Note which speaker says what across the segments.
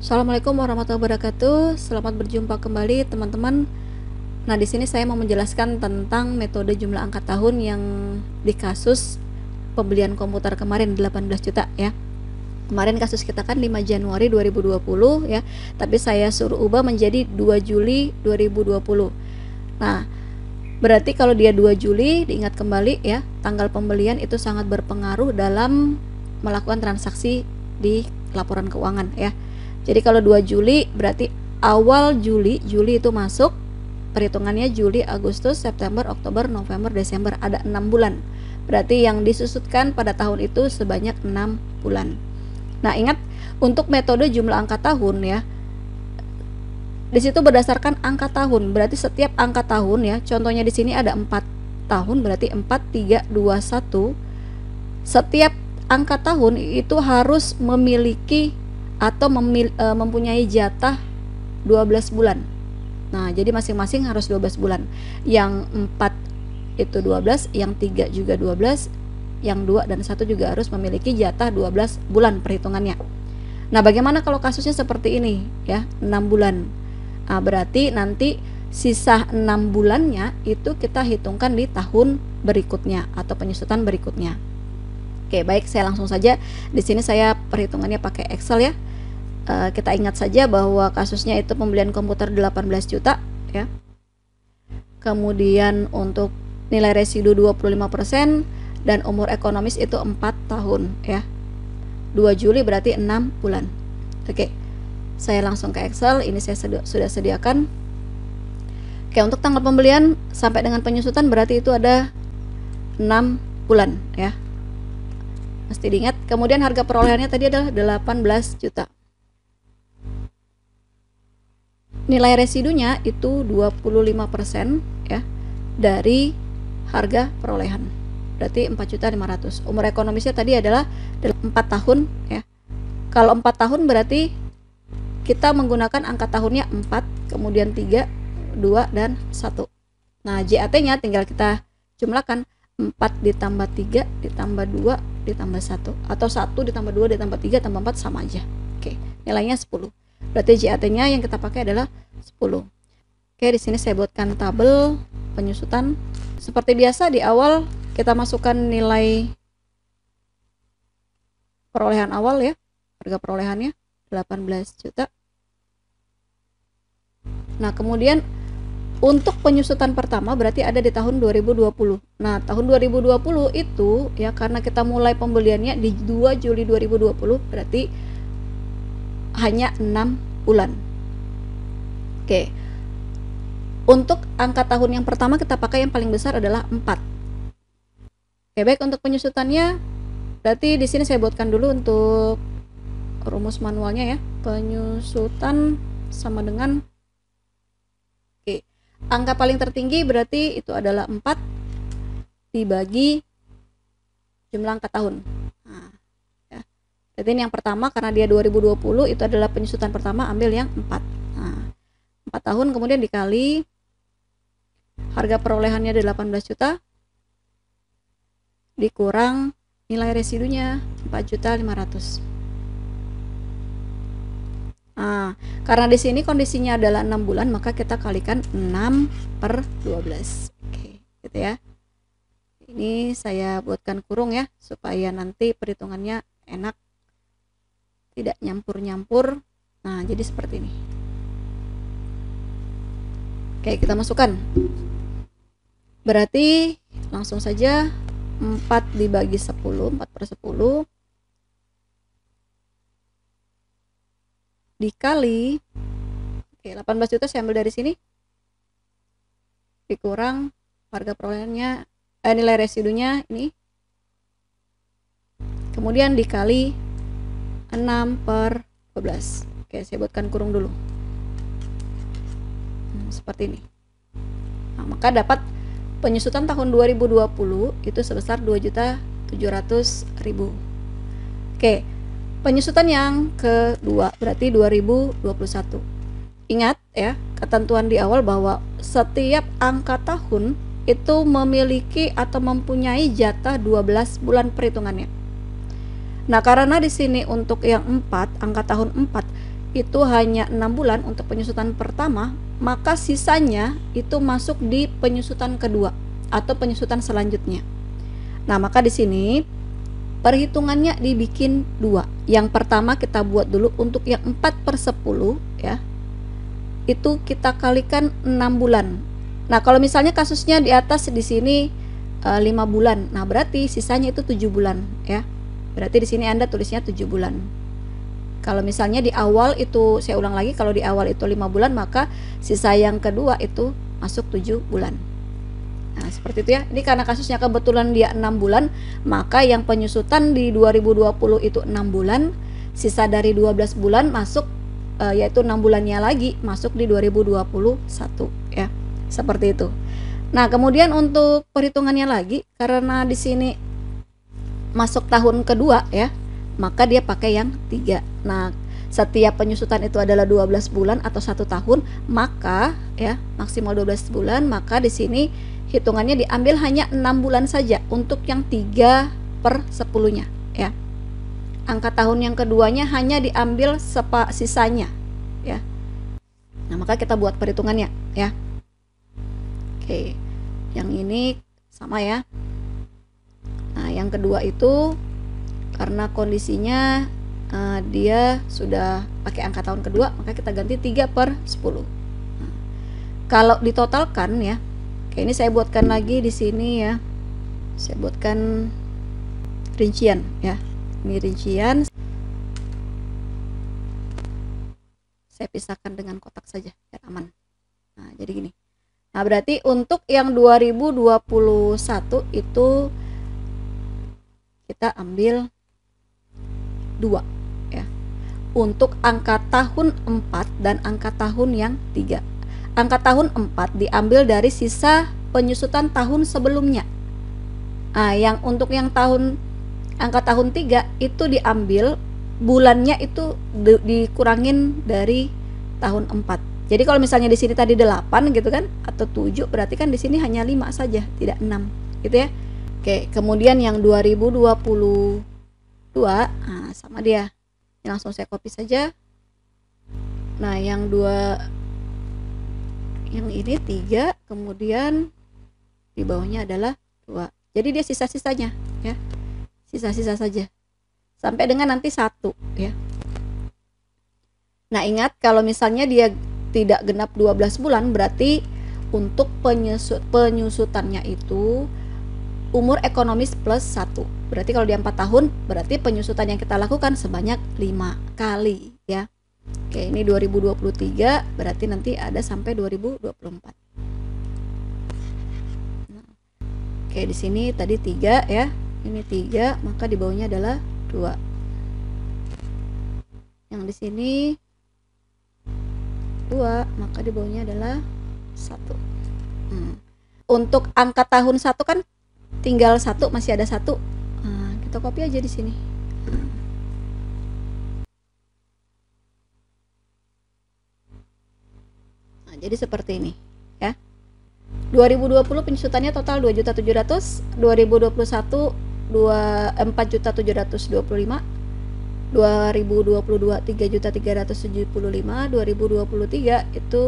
Speaker 1: Assalamualaikum warahmatullahi wabarakatuh. Selamat berjumpa kembali teman-teman. Nah, di sini saya mau menjelaskan tentang metode jumlah angka tahun yang di kasus pembelian komputer kemarin 18 juta ya. Kemarin kasus kita kan 5 Januari 2020 ya, tapi saya suruh ubah menjadi 2 Juli 2020. Nah, berarti kalau dia 2 Juli, diingat kembali ya, tanggal pembelian itu sangat berpengaruh dalam melakukan transaksi di laporan keuangan ya. Jadi kalau 2 Juli berarti awal Juli itu masuk, perhitungannya Juli, Agustus, September, Oktober, November, Desember, ada 6 bulan. Berarti yang disusutkan pada tahun itu sebanyak 6 bulan. Nah, ingat untuk metode jumlah angka tahun ya, di situ berdasarkan angka tahun. Berarti setiap angka tahun ya, contohnya di sini ada 4 tahun, berarti 4, 3, 2, 1. Setiap angka tahun itu harus memiliki atau mempunyai jatah 12 bulan. Nah, jadi masing-masing harus 12 bulan. Yang 4 itu 12, yang 3 juga 12, yang 2 dan 1 juga harus memiliki jatah 12 bulan perhitungannya. Nah, bagaimana kalau kasusnya seperti ini ya, 6 bulan. Nah, berarti nanti sisa 6 bulannya itu kita hitungkan di tahun berikutnya atau penyusutan berikutnya. Oke, baik, saya langsung saja. Di sini saya perhitungannya pakai Excel ya. Kita ingat saja bahwa kasusnya itu pembelian komputer 18 juta ya. Kemudian untuk nilai residu 25% dan umur ekonomis itu 4 tahun ya. 2 Juli berarti 6 bulan. Oke. Saya langsung ke Excel, ini saya sudah sediakan. Oke, untuk tanggal pembelian sampai dengan penyusutan berarti itu ada 6 bulan ya. Mesti diingat. Kemudian harga perolehannya tadi adalah 18 juta. Nilai residunya itu 25% ya dari harga perolehan. Berarti 4.500.000. Umur ekonomisnya tadi adalah 4 tahun ya. Kalau 4 tahun berarti kita menggunakan angka tahunnya 4, kemudian 3, 2 dan 1. Nah, JAT-nya tinggal kita jumlahkan 4 ditambah 3 ditambah 2 ditambah 1 atau 1 ditambah 2 ditambah 3 tambah 4 sama aja. Oke, nilainya 10. Berarti JAT-nya yang kita pakai adalah 10. Oke, di sini saya buatkan tabel penyusutan. Seperti biasa di awal kita masukkan nilai perolehan awal ya. Harga perolehannya 18 juta. Nah, kemudian untuk penyusutan pertama berarti ada di tahun 2020. Nah, tahun 2020 itu ya karena kita mulai pembeliannya di 2 Juli 2020 berarti hanya 6 bulan. Oke. Untuk angka tahun yang pertama kita pakai yang paling besar adalah 4. Oke, baik, untuk penyusutannya berarti di sini saya buatkan dulu untuk rumus manualnya ya. Penyusutan sama dengan angka paling tertinggi berarti itu adalah 4 dibagi jumlah angka tahun. Nah, ya. Jadi ini yang pertama karena dia 2020 itu adalah penyusutan pertama, ambil yang 4. Nah, 4 tahun kemudian dikali harga perolehannya 18 juta dikurang nilai residunya 4.500.000. Nah, karena di sini kondisinya adalah 6 bulan, maka kita kalikan 6 per 12. Oke, gitu ya. Ini saya buatkan kurung ya, supaya nanti perhitungannya enak, tidak nyampur-nyampur. Nah, jadi seperti ini. Oke, kita masukkan. Berarti langsung saja 4 dibagi 10, 4 per 10 dikali 18 juta saya ambil dari sini dikurang harga perolehannya nilai residunya ini, kemudian dikali 6 per 12. Oke, saya buatkan kurung dulu. Seperti ini. Nah, maka dapat penyusutan tahun 2020 itu sebesar 2.700.000. Oke, penyusutan yang kedua berarti 2021. Ingat ya, ketentuan di awal bahwa setiap angka tahun itu memiliki atau mempunyai jatah 12 bulan perhitungannya. Nah, karena di sini untuk yang 4, angka tahun 4 itu hanya 6 bulan untuk penyusutan pertama, maka sisanya itu masuk di penyusutan kedua atau penyusutan selanjutnya. Nah, maka di sini perhitungannya dibikin dua. Yang pertama kita buat dulu untuk yang 4/10 ya. Itu kita kalikan 6 bulan. Nah, kalau misalnya kasusnya di atas di sini 5 bulan. Nah, berarti sisanya itu 7 bulan ya. Berarti di sini Anda tulisnya 7 bulan. Kalau misalnya di awal itu, saya ulang lagi, kalau di awal itu 5 bulan, maka sisa yang kedua itu masuk 7 bulan. Nah, seperti itu ya. Ini karena kasusnya kebetulan dia 6 bulan, maka yang penyusutan di 2020 itu 6 bulan, sisa dari 12 bulan masuk yaitu 6 bulannya lagi masuk di 2021 ya. Seperti itu. Nah, kemudian untuk perhitungannya lagi, karena di sini masuk tahun kedua ya, maka dia pakai yang 3. Nah, setiap penyusutan itu adalah 12 bulan atau 1 tahun, maka ya maksimal 12 bulan, maka di sini hitungannya diambil hanya 6 bulan saja untuk yang 3/10-nya ya. Angka tahun yang keduanya hanya diambil sisanya ya. Nah, maka kita buat perhitungannya ya. Oke, yang ini sama ya. Nah, yang kedua itu karena kondisinya dia sudah pakai angka tahun kedua, maka kita ganti 3/10. Nah, kalau ditotalkan ya, oke, ini saya buatkan lagi di sini ya. Saya buatkan rincian ya. Ini rincian. Saya pisahkan dengan kotak saja biar aman. Nah, jadi gini. Nah, berarti untuk yang 2021 itu kita ambil 2 ya. Untuk angka tahun 4 dan angka tahun yang 3. Angka tahun 4 diambil dari sisa penyusutan tahun sebelumnya. Nah, yang untuk yang angka tahun 3 itu diambil bulannya itu dikurangin dari tahun 4. Jadi kalau misalnya di sini tadi 8 gitu kan atau 7, berarti kan di sini hanya 5 saja, tidak 6 gitu ya. Oke, kemudian yang 2022 nah sama dia. Ini langsung saya copy saja. Nah, yang ini 3, kemudian di bawahnya adalah 2. Jadi dia sisa-sisanya ya. Sisa-sisa saja sampai dengan nanti 1 ya. Nah, ingat kalau misalnya dia tidak genap 12 bulan, berarti untuk penyusutannya itu umur ekonomis plus 1. Berarti kalau dia 4 tahun, berarti penyusutan yang kita lakukan sebanyak 5 kali ya. Oke, ini 2023, berarti nanti ada sampai 2024. Nah, oke, di sini tadi 3 ya. Ini 3, maka di bawahnya adalah 2. Yang di sini 2, maka di bawahnya adalah 1. Untuk angka tahun 1 kan tinggal 1, masih ada 1. Nah, kita copy aja di sini. Nah, jadi seperti ini ya. 2020 penyusutannya total 2.700.000, 2021 4.725.000, 2022 3.375.000, 2023 itu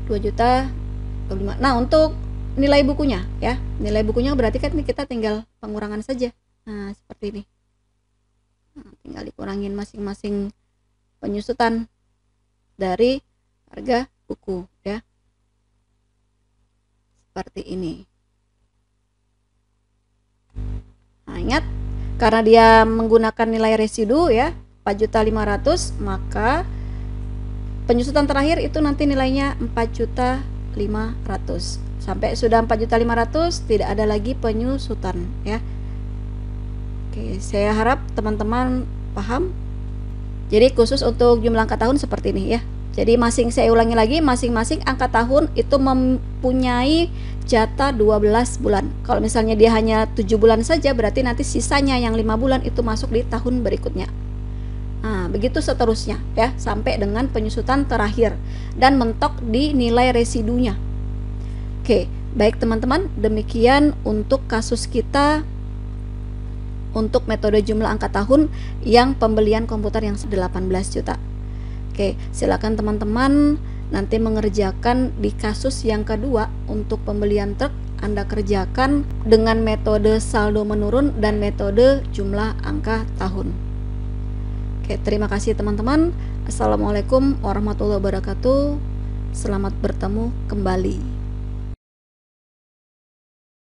Speaker 1: 2.025.000. Nah, untuk nilai bukunya ya, nilai bukunya berarti kan ini kita tinggal pengurangan saja. Nah, seperti ini. Nah, tinggal dikurangin masing-masing penyusutan dari harga buku ya, seperti ini. Nah, ingat karena dia menggunakan nilai residu ya 4.500.000, maka penyusutan terakhir itu nanti nilainya 4.500.000. Sampai sudah 4.500.000 tidak ada lagi penyusutan ya. Oke, saya harap teman-teman paham. Jadi khusus untuk jumlah angka tahun seperti ini ya. Jadi saya ulangi lagi, masing-masing angka tahun itu mempunyai jatah 12 bulan. Kalau misalnya dia hanya 7 bulan saja, berarti nanti sisanya yang 5 bulan itu masuk di tahun berikutnya. Nah, begitu seterusnya ya, sampai dengan penyusutan terakhir dan mentok di nilai residunya. Oke, baik teman-teman, demikian untuk kasus kita untuk metode jumlah angka tahun yang pembelian komputer yang 18 juta. Oke, silakan teman-teman nanti mengerjakan di kasus yang kedua untuk pembelian truk. Anda kerjakan dengan metode saldo menurun dan metode jumlah angka tahun. Oke, terima kasih teman-teman. Assalamualaikum warahmatullahi wabarakatuh. Selamat bertemu kembali.